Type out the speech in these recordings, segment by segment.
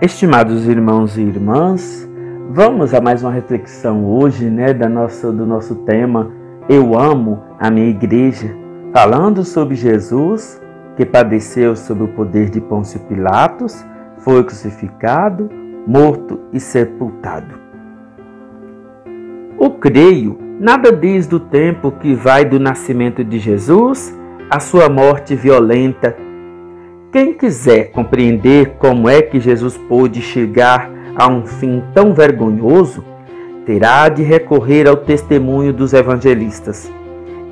Estimados irmãos e irmãs, vamos a mais uma reflexão hoje, do nosso tema Eu amo a minha igreja, falando sobre Jesus que padeceu sob o poder de Pôncio Pilatos, foi crucificado, morto e sepultado. O creio nada diz do tempo que vai do nascimento de Jesus à sua morte violenta. Quem quiser compreender como é que Jesus pôde chegar a um fim tão vergonhoso, terá de recorrer ao testemunho dos evangelistas.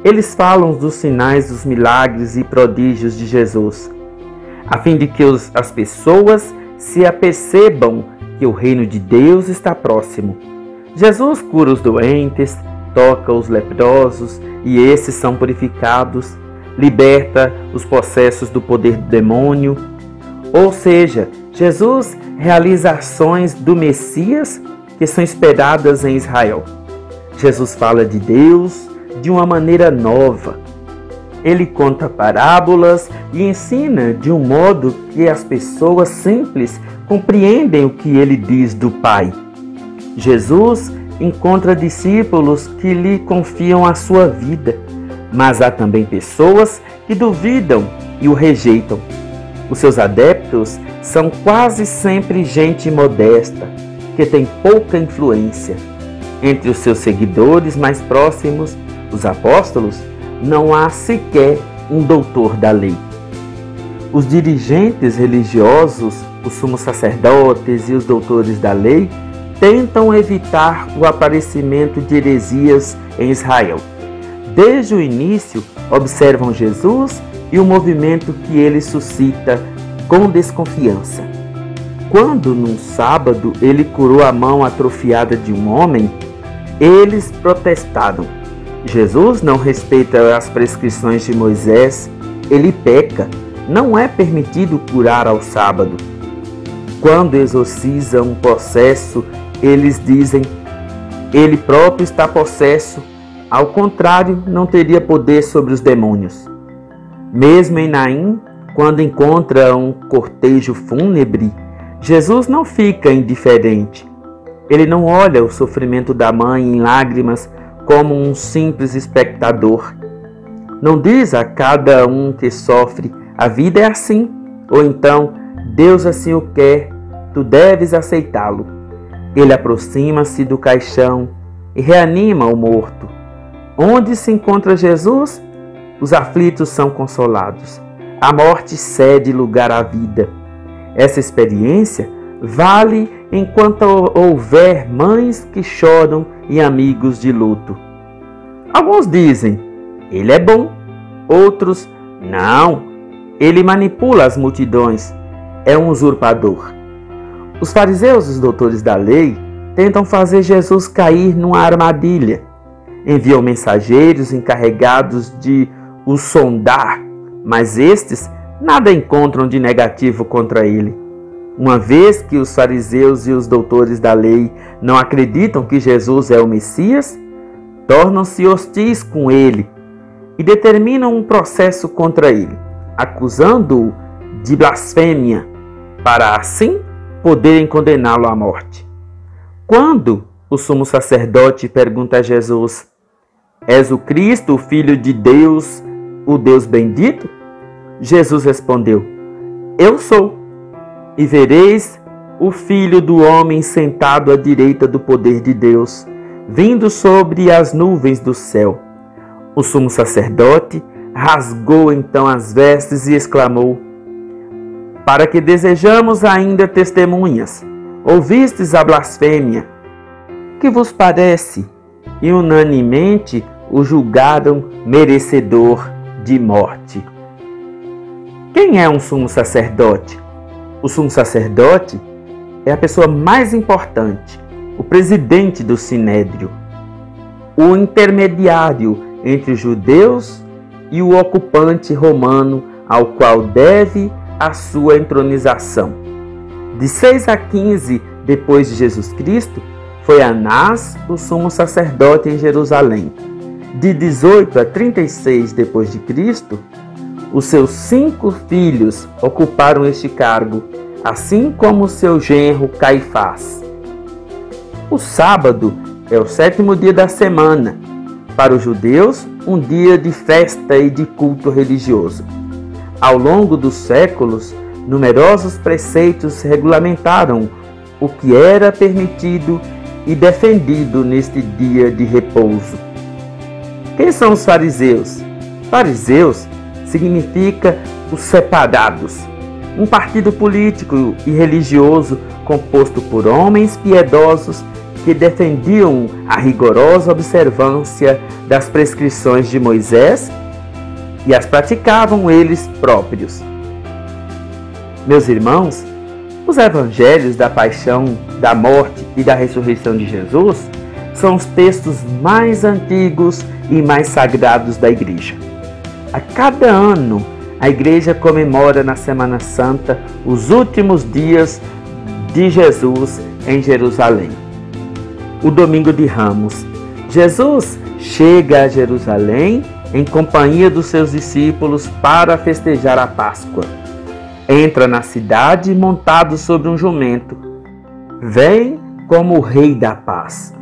Eles falam dos sinais, dos milagres e prodígios de Jesus, a fim de que as pessoas se apercebam que o reino de Deus está próximo. Jesus cura os doentes, toca os leprosos e esses são purificados, liberta os possessos do poder do demônio. Ou seja, Jesus realiza ações do Messias que são esperadas em Israel. Jesus fala de Deus de uma maneira nova. Ele conta parábolas e ensina de um modo que as pessoas simples compreendem o que ele diz do Pai. Jesus encontra discípulos que lhe confiam a sua vida, mas há também pessoas que duvidam e o rejeitam. Os seus adeptos são quase sempre gente modesta, que tem pouca influência. Entre os seus seguidores mais próximos, os apóstolos, não há sequer um doutor da lei. Os dirigentes religiosos, os sumos sacerdotes e os doutores da lei tentam evitar o aparecimento de heresias em Israel. Desde o início, observam Jesus e o movimento que ele suscita com desconfiança. Quando, num sábado, ele curou a mão atrofiada de um homem, eles protestaram. Jesus não respeita as prescrições de Moisés, ele peca, não é permitido curar ao sábado. Quando exorciza um possesso, eles dizem, ele próprio está possesso. Ao contrário, não teria poder sobre os demônios. Mesmo em Naim, quando encontra um cortejo fúnebre, Jesus não fica indiferente. Ele não olha o sofrimento da mãe em lágrimas como um simples espectador. Não diz a cada um que sofre, a vida é assim, ou então, Deus assim o quer, tu deves aceitá-lo. Ele aproxima-se do caixão e reanima o morto. Onde se encontra Jesus, os aflitos são consolados. A morte cede lugar à vida. Essa experiência vale enquanto houver mães que choram e amigos de luto. Alguns dizem, ele é bom. Outros, não, ele manipula as multidões, é um usurpador. Os fariseus e os doutores da lei tentam fazer Jesus cair numa armadilha. Enviam mensageiros encarregados de o sondar, mas estes nada encontram de negativo contra ele. Uma vez que os fariseus e os doutores da lei não acreditam que Jesus é o Messias, tornam-se hostis com ele e determinam um processo contra ele, acusando-o de blasfêmia, para assim poderem condená-lo à morte. Quando o sumo sacerdote pergunta a Jesus, és o Cristo, o Filho de Deus, o Deus bendito? Jesus respondeu, eu sou, e vereis o Filho do Homem sentado à direita do poder de Deus, vindo sobre as nuvens do céu. O sumo sacerdote rasgou então as vestes e exclamou, para que desejamos ainda testemunhas, ouvistes a blasfêmia, que vos parece? E unanimemente o julgaram merecedor de morte. Quem é um sumo sacerdote? O sumo sacerdote é a pessoa mais importante, o presidente do sinédrio, o intermediário entre os judeus e o ocupante romano ao qual deve a sua entronização. De 6 a 15 depois de Jesus Cristo, foi Anás o sumo sacerdote em Jerusalém. De 18 a 36 depois de Cristo, os seus 5 filhos ocuparam este cargo, assim como seu genro Caifás. O sábado é o 7º dia da semana. Para os judeus, um dia de festa e de culto religioso. Ao longo dos séculos, numerosos preceitos regulamentaram o que era permitido e defendido neste dia de repouso. Quem são os fariseus? Fariseus significa os separados, um partido político e religioso composto por homens piedosos que defendiam a rigorosa observância das prescrições de Moisés e as praticavam eles próprios. Meus irmãos, os evangelhos da paixão, da morte e da ressurreição de Jesus são os textos mais antigos e mais sagrados da Igreja. A cada ano, a Igreja comemora na Semana Santa os últimos dias de Jesus em Jerusalém. O Domingo de Ramos. Jesus chega a Jerusalém em companhia dos seus discípulos para festejar a Páscoa. Entra na cidade montado sobre um jumento. Vem como o Rei da Paz.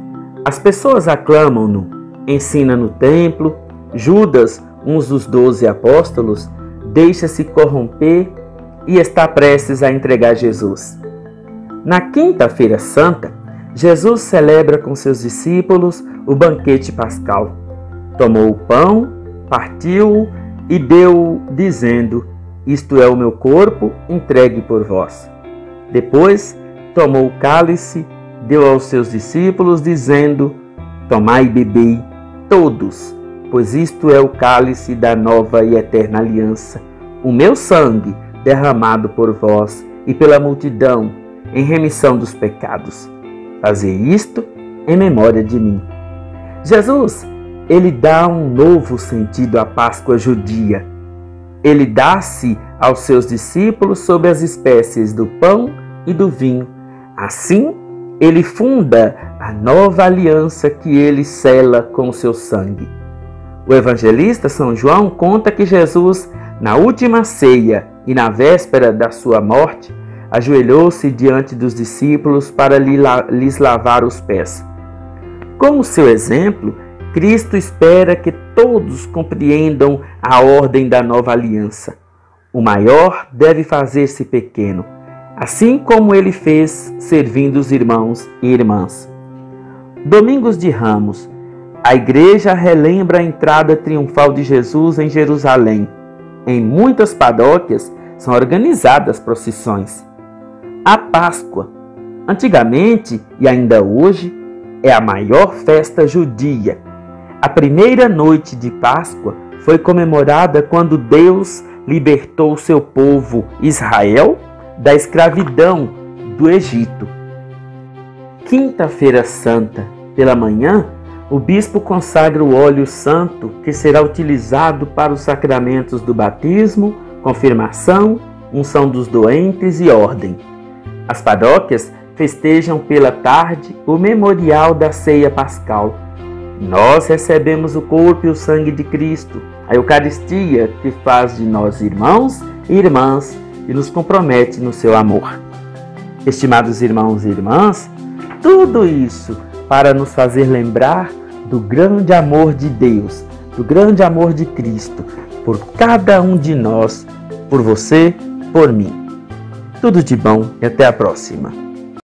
As pessoas aclamam-no. Ensina no templo. Judas, um dos 12 apóstolos, deixa-se corromper e está prestes a entregar Jesus. Na Quinta-feira Santa, Jesus celebra com seus discípulos o banquete pascal. Tomou o pão, partiu-o e deu-o, dizendo: "Isto é o meu corpo, entregue por vós." Depois, tomou o cálice, deu aos seus discípulos, dizendo: "Tomai e bebei todos, pois isto é o cálice da nova e eterna aliança, o meu sangue derramado por vós e pela multidão em remissão dos pecados. Fazei isto em memória de mim." Jesus, ele dá um novo sentido à Páscoa judia. Ele dá-se aos seus discípulos sob as espécies do pão e do vinho. Assim, ele funda a nova aliança que ele sela com o seu sangue. O evangelista São João conta que Jesus, na última ceia e na véspera da sua morte, ajoelhou-se diante dos discípulos para lhes lavar os pés. Com o seu exemplo, Cristo espera que todos compreendam a ordem da nova aliança. O maior deve fazer-se pequeno, assim como ele fez servindo os irmãos e irmãs. Domingos de Ramos. A Igreja relembra a entrada triunfal de Jesus em Jerusalém. Em muitas paróquias são organizadas procissões. A Páscoa, antigamente e ainda hoje, é a maior festa judia. A primeira noite de Páscoa foi comemorada quando Deus libertou seu povo Israel da escravidão do Egito. Quinta-feira Santa, pela manhã, o bispo consagra o óleo santo que será utilizado para os sacramentos do batismo, confirmação, unção dos doentes e ordem. As paróquias festejam pela tarde o memorial da ceia pascal. Nós recebemos o corpo e o sangue de Cristo, a Eucaristia que faz de nós irmãos e irmãs e nos compromete no seu amor. Estimados irmãos e irmãs, tudo isso para nos fazer lembrar do grande amor de Deus, do grande amor de Cristo, por cada um de nós, por você, por mim. Tudo de bom e até a próxima.